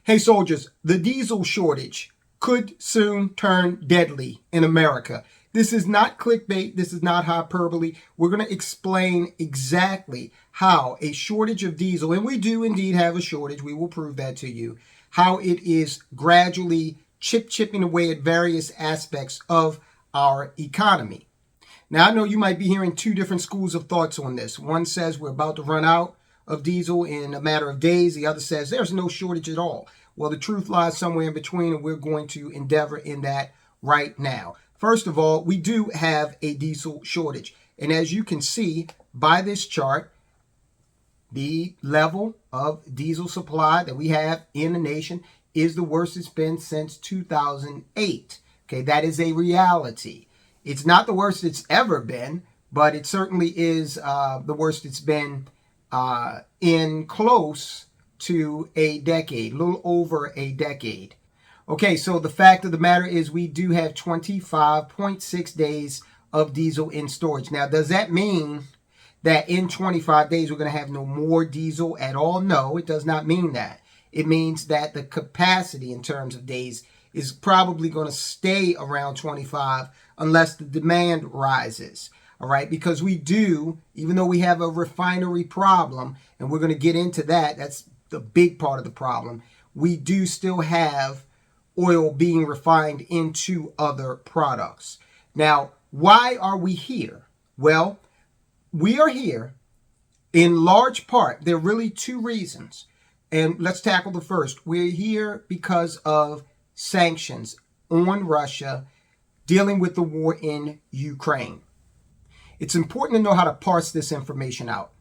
Hey soldiers, the diesel shortage could soon turn deadly in America. This is not clickbait. This is not hyperbole. We're going to explain exactly how a shortage of diesel, and we do indeed have a shortage, we will prove that to you, how it is gradually chipping away at various aspects of our economy. Now, I know you might be hearing two different schools of thoughts on this. One says we're about to run out of diesel in a matter of days. The other says there's no shortage at all. Well, the truth lies somewhere in between, and we're going to endeavor in that right now. First of all, we do have a diesel shortage. And as you can see by this chart, the level of diesel supply that we have in the nation is the worst it's been since 2008. Okay, that is a reality. It's not the worst it's ever been, but it certainly is the worst it's been in close to a decade, a little over a decade. Okay, so the fact of the matter is we do have 25.6 days of diesel in storage. Now, does that mean that in 25 days we're going to have no more diesel at all? No, it does not mean that. It means that the capacity in terms of days is probably going to stay around 25 unless the demand rises. All right, because we do, even though we have a refinery problem, and we're going to get into that, that's the big part of the problem, we do still have oil being refined into other products. Now, why are we here? Well, we are here in large part. There are really two reasons. And let's tackle the first. We're here because of sanctions on Russia dealing with the war in Ukraine. It's important to know how to parse this information out.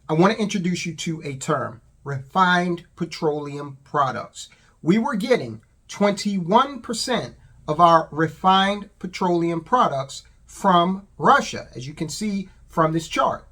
I want to introduce you to a term, refined petroleum products. We were getting 21% of our refined petroleum products from Russia, as you can see from this chart.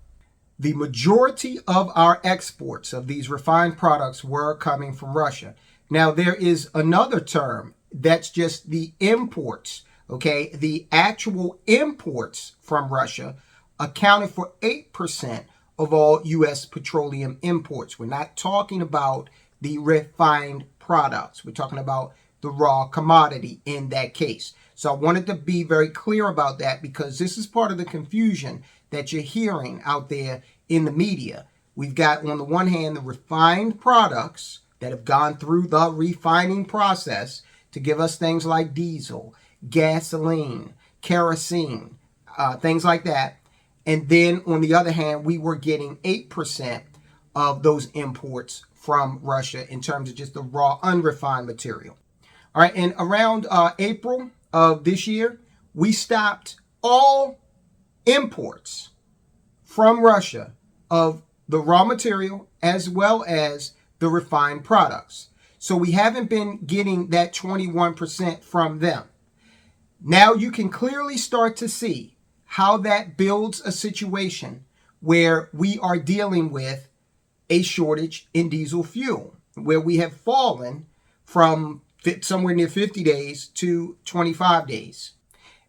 The majority of our exports of these refined products were coming from Russia. Now, there is another term that's just the imports, okay? The actual imports from Russia accounted for 8% of all U.S. petroleum imports. We're not talking about the refined products. We're talking about the raw commodity in that case. So I wanted to be very clear about that because this is part of the confusion that you're hearing out there in the media. We've got, on the one hand, the refined products that have gone through the refining process to give us things like diesel, gasoline, kerosene, things like that. And then on the other hand, we were getting 8% of those imports from Russia in terms of just the raw unrefined material. All right, and around April of this year, we stopped all imports from Russia of the raw material as well as the refined products. So we haven't been getting that 21% from them. Now you can clearly start to see how that builds a situation where we are dealing with a shortage in diesel fuel, where we have fallen from somewhere near 50 days to 25 days.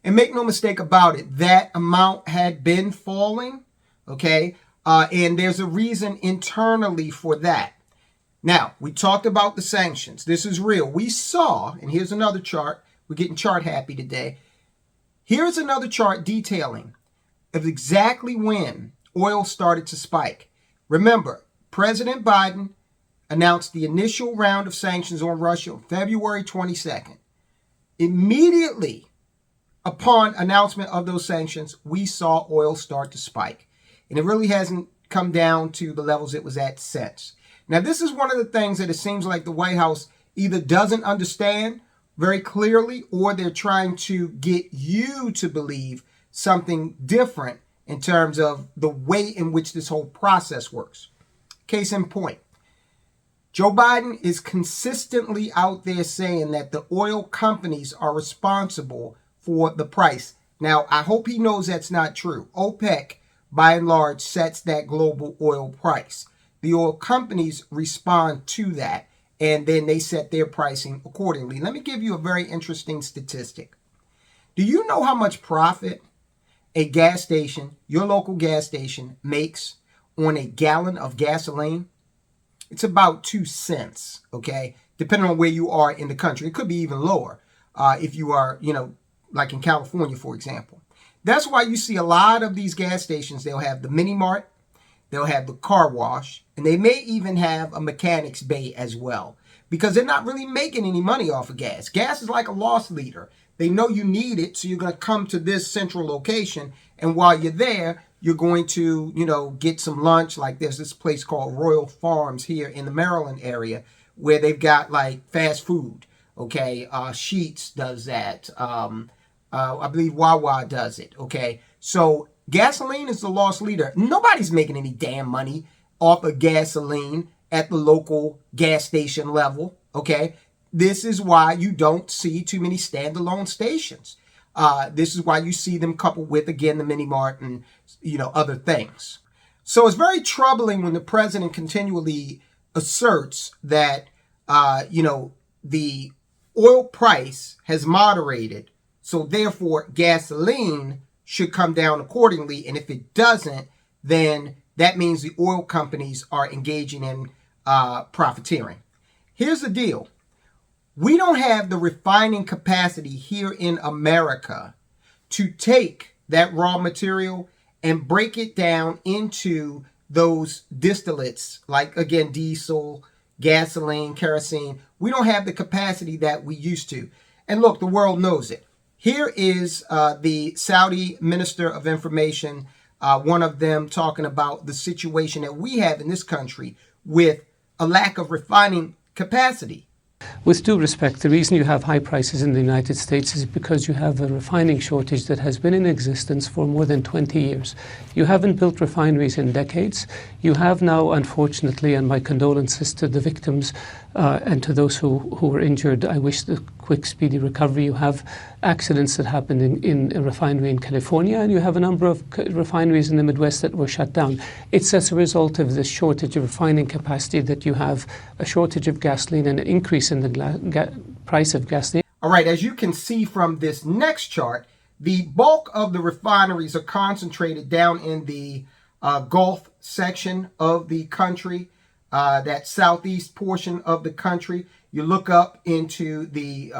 And make no mistake about it, that amount had been falling, okay? And there's a reason internally for that. Now, we talked about the sanctions. This is real. We saw, and here's another chart. We're getting chart happy today. Here's another chart detailing of exactly when oil started to spike. Remember, President Biden announced the initial round of sanctions on Russia on February 22nd. Immediately upon announcement of those sanctions, we saw oil start to spike. And it really hasn't come down to the levels it was at since. Now, this is one of the things that it seems like the White House either doesn't understand very clearly, or they're trying to get you to believe something different in terms of the way in which this whole process works. Case in point, Joe Biden is consistently out there saying that the oil companies are responsible for the price. Now, I hope he knows that's not true. OPEC, by and large, sets that global oil price. The oil companies respond to that, and then they set their pricing accordingly. Let me give you a very interesting statistic. Do you know how much profit a gas station, your local gas station, makes on a gallon of gasoline? It's about 2 cents, okay? depending on where you are in the country. It could be even lower if you are, like in California, for example. That's why you see a lot of these gas stations. They'll have the mini mart, they'll have the car wash, and they may even have a mechanic's bay as well, because they're not really making any money off of gas. Gas is like a loss leader. They know you need it, so you're going to come to this central location, and while you're there, you're going to, get some lunch. Like there's this place called Royal Farms here in the Maryland area where they've got like fast food. Okay, Sheetz does that. I believe Wawa does it. Okay, so gasoline is the loss leader. Nobody's making any damn money off of gasoline at the local gas station level. Okay, this is why you don't see too many standalone stations. This is why you see them coupled with, again, the mini mart and other things. So it's very troubling when the president continually asserts that the oil price has moderated, so therefore gasoline should come down accordingly. And if it doesn't, then that means the oil companies are engaging in profiteering. Here's the deal. We don't have the refining capacity here in America to take that raw material and break it down into those distillates, like, again, diesel, gasoline, kerosene. We don't have the capacity that we used to. And look, the world knows it. Here is the Saudi Minister of Information, one of them talking about the situation that we have in this country with a lack of refining capacity. With due respect, the reason you have high prices in the United States is because you have a refining shortage that has been in existence for more than 20 years. You haven't built refineries in decades. You have now, unfortunately, and my condolences to the victims and to those who were injured, I wish the quick, speedy recovery. You have accidents that happened in a refinery in California, and you have a number of refineries in the Midwest that were shut down. It's as a result of this shortage of refining capacity that you have a shortage of gasoline and an increase in the price of gasoline. All right, as you can see from this next chart, the bulk of the refineries are concentrated down in the Gulf section of the country, that southeast portion of the country. You look up into the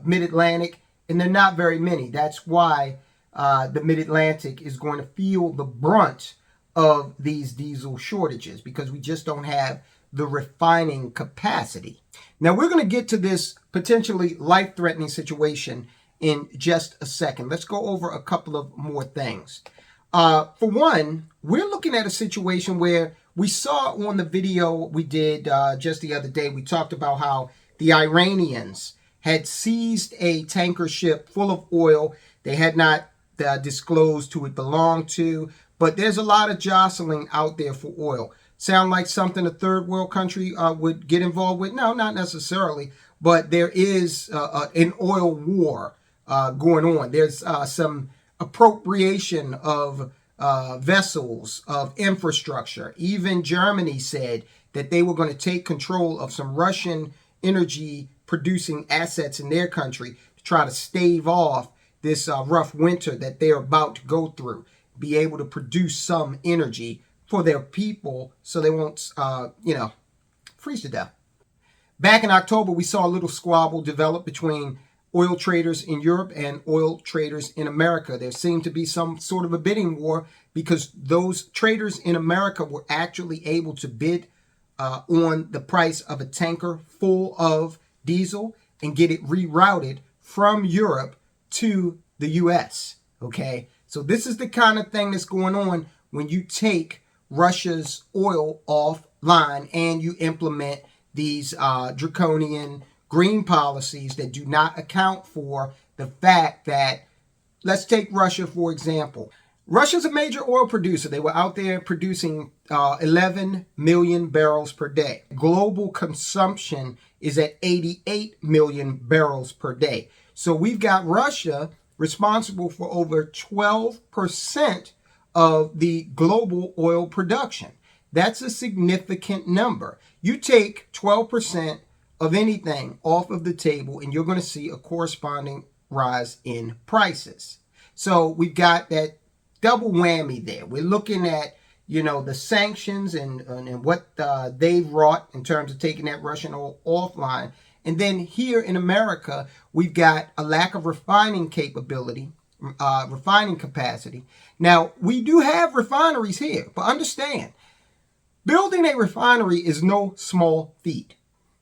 mid-Atlantic, and they're not very many. That's why the mid-Atlantic is going to feel the brunt of these diesel shortages, because we just don't have the refining capacity. Now, we're going to get to this potentially life-threatening situation in just a second. Let's go over a couple of more things. For one, we're looking at a situation where we saw on the video we did just the other day, we talked about how the Iranians had seized a tanker ship full of oil. They had not disclosed who it belonged to, but there's a lot of jostling out there for oil. Sound like something a third world country would get involved with? No, not necessarily, but there is an oil war going on. There's some appropriation of vessels, of infrastructure. Even Germany said that they were going to take control of some Russian energy producing assets in their country to try to stave off this rough winter that they're about to go through, be able to produce some energy for their people so they won't, freeze to death. Back in October, we saw a little squabble develop between oil traders in Europe and oil traders in America. There seemed to be some sort of a bidding war because those traders in America were actually able to bid on the price of a tanker full of diesel and get it rerouted from Europe to the U.S. Okay, so this is the kind of thing that's going on when you take Russia's oil offline and you implement these draconian green policies that do not account for the fact that, let's take Russia, for example. Russia's a major oil producer. They were out there producing 11 million barrels per day. Global consumption is at 88 million barrels per day. So we've got Russia responsible for over 12% of the global oil production. That's a significant number. You take 12% of anything off of the table and you're going to see a corresponding rise in prices. So we've got that double whammy there. We're looking at, the sanctions and what they've wrought in terms of taking that Russian oil offline. And then here in America, we've got a lack of refining capability, refining capacity. Now, we do have refineries here, but understand, building a refinery is no small feat.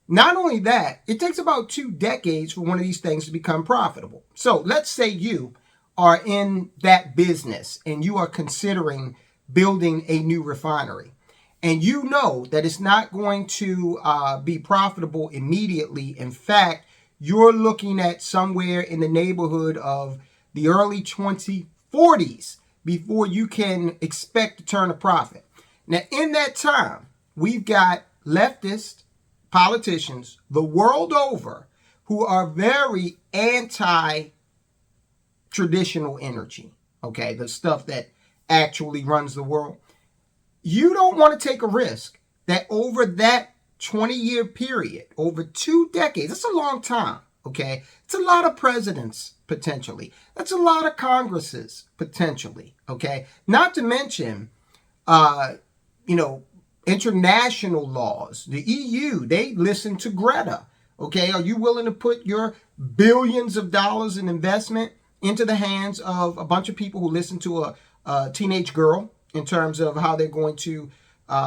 Not only that, it takes about 2 decades for one of these things to become profitable. So let's say you are in that business and you are considering building a new refinery. And you know that it's not going to be profitable immediately. In fact, you're looking at somewhere in the neighborhood of the early 2040s before you can expect to turn a profit. Now, in that time, we've got leftist politicians the world over who are very anti-traditional energy, okay, the stuff that actually runs the world. You don't want to take a risk that over that 20-year period, over 2 decades, that's a long time, okay? It's a lot of presidents, potentially. That's a lot of Congresses, potentially, okay? Not to mention, international laws. The EU, they listen to Greta, okay? Are you willing to put your billions of dollars in investment into the hands of a bunch of people who listen to a teenage girl in terms of how they're going to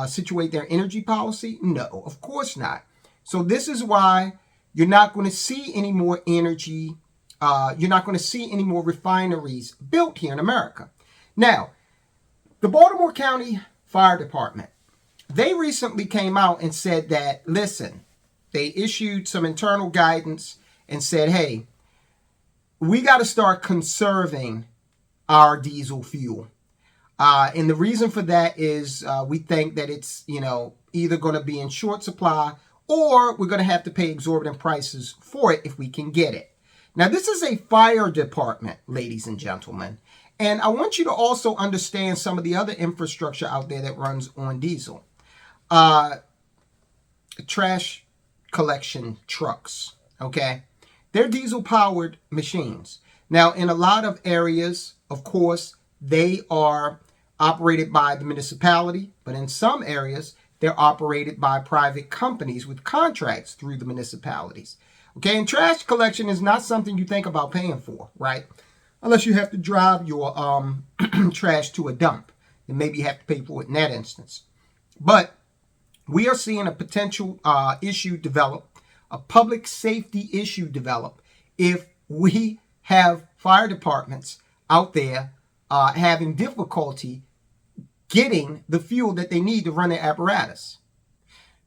situate their energy policy? No, of course not. So this is why you're not going to see any more energy. You're not going to see any more refineries built here in America. Now, the Baltimore County Fire Department, they recently came out and said that, listen, they issued some internal guidance and said, hey, we got to start conserving our diesel fuel. And the reason for that is we think that it's, either going to be in short supply or we're going to have to pay exorbitant prices for it if we can get it. Now, this is a fire department, ladies and gentlemen. And I want you to also understand some of the other infrastructure out there that runs on diesel. Trash collection trucks, okay? They're diesel-powered machines. Now, in a lot of areas, of course, they are operated by the municipality, but in some areas, they're operated by private companies with contracts through the municipalities. Okay, and trash collection is not something you think about paying for, right? Unless you have to drive your trash to a dump, then maybe you have to pay for it in that instance. But we are seeing a potential issue develop, a public safety issue develop, if we have fire departments out there having difficulty getting the fuel that they need to run their apparatus.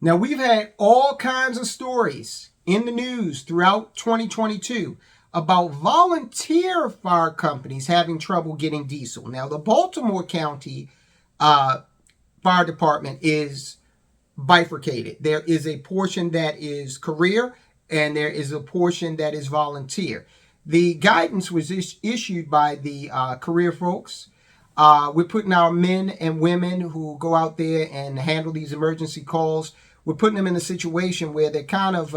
Now, we've had all kinds of stories in the news throughout 2022 about volunteer fire companies having trouble getting diesel. Now, the Baltimore County Fire Department is bifurcated. There is a portion that is career and there is a portion that is volunteer. The guidance was issued by the career folks. We're putting our men and women who go out there and handle these emergency calls, we're putting them in a situation where they're kind of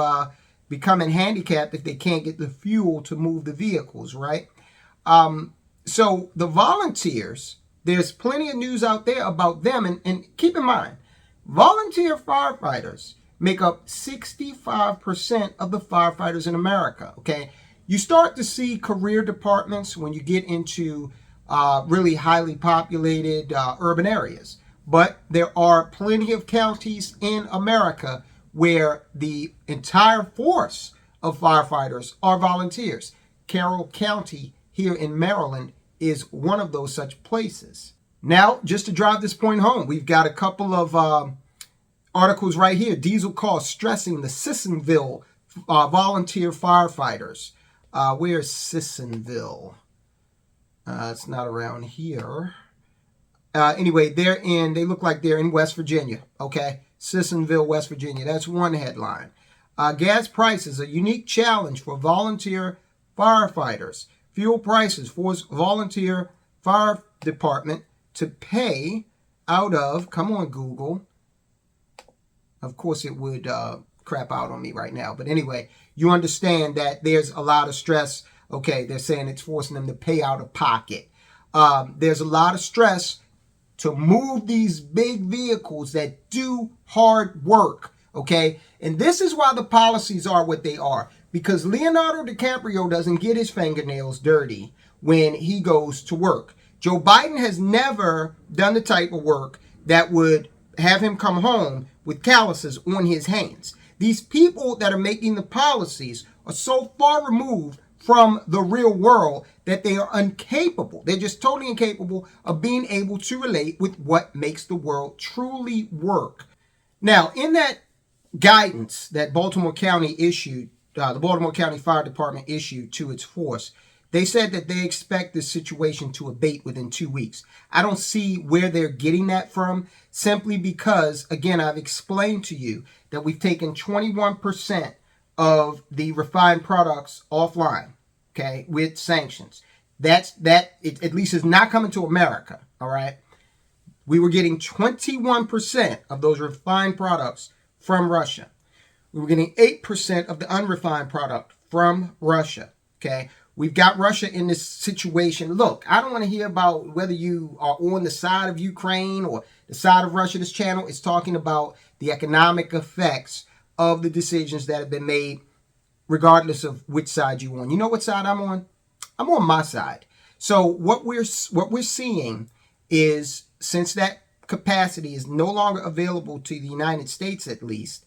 becoming handicapped if they can't get the fuel to move the vehicles, right? So the volunteers, there's plenty of news out there about them. And keep in mind, volunteer firefighters make up 65% of the firefighters in America, okay? You start to see career departments when you get into really highly populated urban areas. But there are plenty of counties in America where the entire force of firefighters are volunteers. Carroll County here in Maryland is one of those such places. Now, just to drive this point home, we've got a couple of articles right here. Diesel costs stressing the Sissonville volunteer firefighters. Where's Sissonville? It's not around here. Anyway, they look like they're in West Virginia, okay? Sissonville, West Virginia. That's one headline. Gas prices, a unique challenge for volunteer firefighters. Fuel prices force volunteer fire department to pay out of, come on, Google. Of course it would crap out on me right now. But anyway, you understand that there's a lot of stress. Okay, they're saying it's forcing them to pay out of pocket. There's a lot of stress to move these big vehicles that do hard work, okay? And this is why the policies are what they are, because Leonardo DiCaprio doesn't get his fingernails dirty when he goes to work. Joe Biden has never done the type of work that would have him come home with calluses on his hands. These people that are making the policies are so far removed from the real world that they are incapable. They're just totally incapable of being able to relate with what makes the world truly work. Now, in that guidance that Baltimore County issued, the Baltimore County Fire Department issued to its force, they said that they expect this situation to abate within 2 weeks. I don't see where they're getting that from, simply because, again, I've explained to you that we've taken 21% of the refined products offline, okay, with sanctions. That at least is not coming to America, all right? We were getting 21% of those refined products from Russia. We were getting 8% of the unrefined product from Russia, okay? We've got Russia in this situation. Look, I don't want to hear about whether you are on the side of Ukraine or the side of Russia. This channel is talking about the economic effects of the decisions that have been made, regardless of which side you're on. You know what side I'm on? I'm on my side. So what we're seeing is, since that capacity is no longer available to the United States, at least,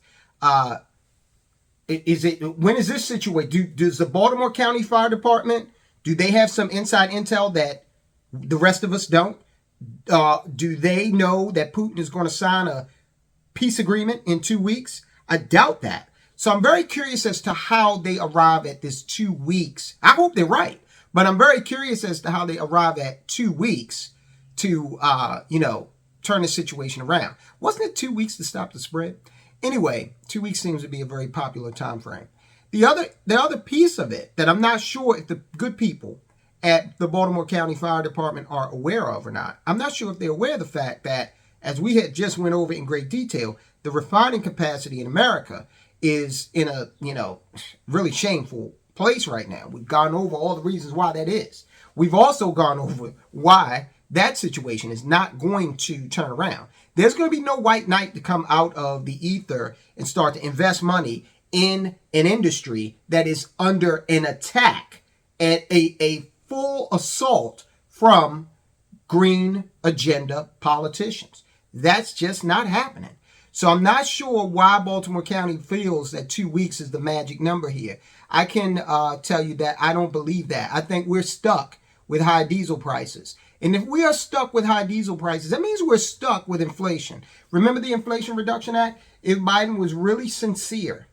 when is this situation? Does the Baltimore County Fire Department, do they have some inside intel that the rest of us don't? Do they know that Putin is going to sign a peace agreement in 2 weeks? I doubt that. So I'm very curious as to how they arrive at this 2 weeks. I hope they're right, but I'm very curious as to how they arrive at 2 weeks to, turn the situation around. Wasn't it 2 weeks to stop the spread? Anyway, 2 weeks seems to be a very popular time frame. The other piece of it that I'm not sure if the good people at the Baltimore County Fire Department are aware of or not. I'm not sure if they're aware of the fact that, as we had just went over in great detail, the refining capacity in America is in a, really shameful place right now. We've gone over all the reasons why that is. We've also gone over why that situation is not going to turn around. There's going to be no white knight to come out of the ether and start to invest money in an industry that is under an attack and a full assault from green agenda politicians. That's just not happening. So I'm not sure why Baltimore County feels that 2 weeks is the magic number here. I can tell you that I don't believe that. I think we're stuck with high diesel prices. And if we are stuck with high diesel prices, that means we're stuck with inflation. Remember the Inflation Reduction Act? If Biden was really sincere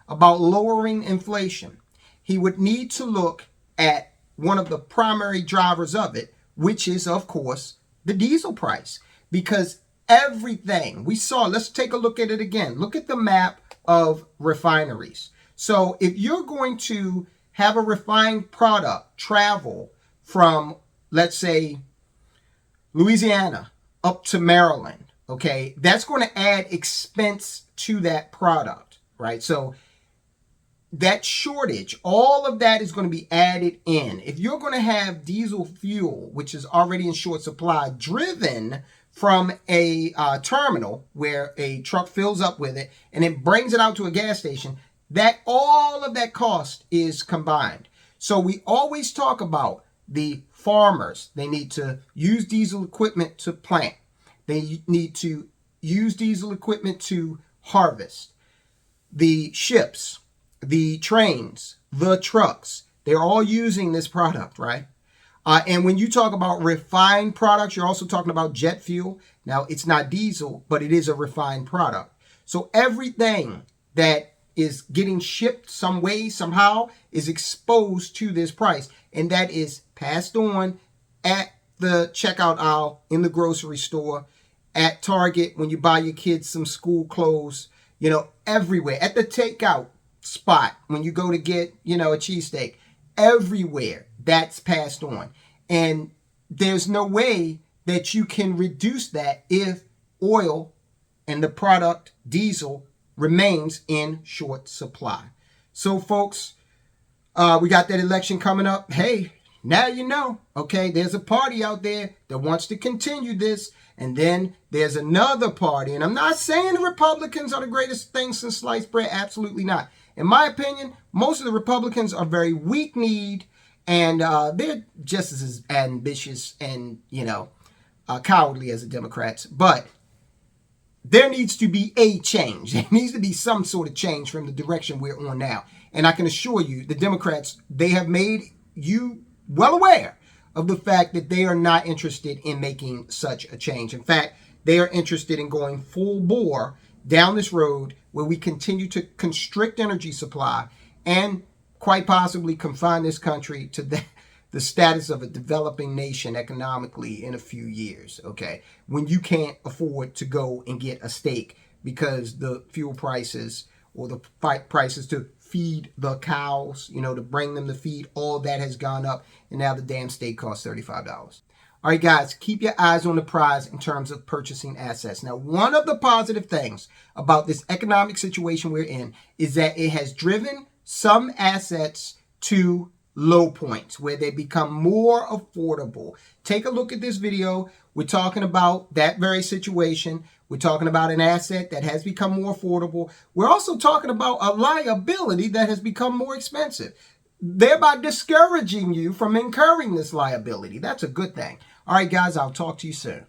about lowering inflation, he would need to look at one of the primary drivers of it, which is, of course, the diesel price. Because everything we saw, let's take a look at it again. Look at the map of refineries. So if you're going to have a refined product travel from, let's say, Louisiana up to Maryland, okay, that's going to add expense to that product, right? So that shortage, all of that is going to be added in. If you're going to have diesel fuel, which is already in short supply, driven from a terminal where a truck fills up with it and then brings it out to a gas station, that all of that cost is combined. So we always talk about the farmers. They need to use diesel equipment to plant. They need to use diesel equipment to harvest. The ships, the trains, the trucks, they're all using this product, right? And when you talk about refined products, you're also talking about jet fuel. Now, it's not diesel, but it is a refined product. So everything that is getting shipped some way, somehow, is exposed to this price. And that is passed on at the checkout aisle in the grocery store, at Target when you buy your kids some school clothes, everywhere. At the takeout spot when you go to get, a cheesesteak. Everywhere that's passed on. And there's no way that you can reduce that if oil and the product diesel remains in short supply. So folks, we got that election coming up. Hey, Now you know, okay, there's a party out there that wants to continue this. And then there's another party. And I'm not saying the Republicans are the greatest thing since sliced bread. Absolutely not. In my opinion, most of the Republicans are very weak-kneed, and they're just as ambitious and, cowardly as the Democrats. But there needs to be a change. There needs to be some sort of change from the direction we're on now. And I can assure you, the Democrats, they have made you well aware of the fact that they are not interested in making such a change. In fact, they are interested in going full bore down this road where we continue to constrict energy supply and quite possibly confine this country to the status of a developing nation economically in a few years, okay? When you can't afford to go and get a steak because the fuel prices or the prices to feed the cows, to bring them the feed, all that has gone up, and now the damn steak costs $35. All right, guys, keep your eyes on the prize in terms of purchasing assets. Now, one of the positive things about this economic situation we're in is that it has driven some assets to low points where they become more affordable. Take a look at this video. We're talking about that very situation. We're talking about an asset that has become more affordable. We're also talking about a liability that has become more expensive, thereby discouraging you from incurring this liability. That's a good thing. All right, guys, I'll talk to you soon.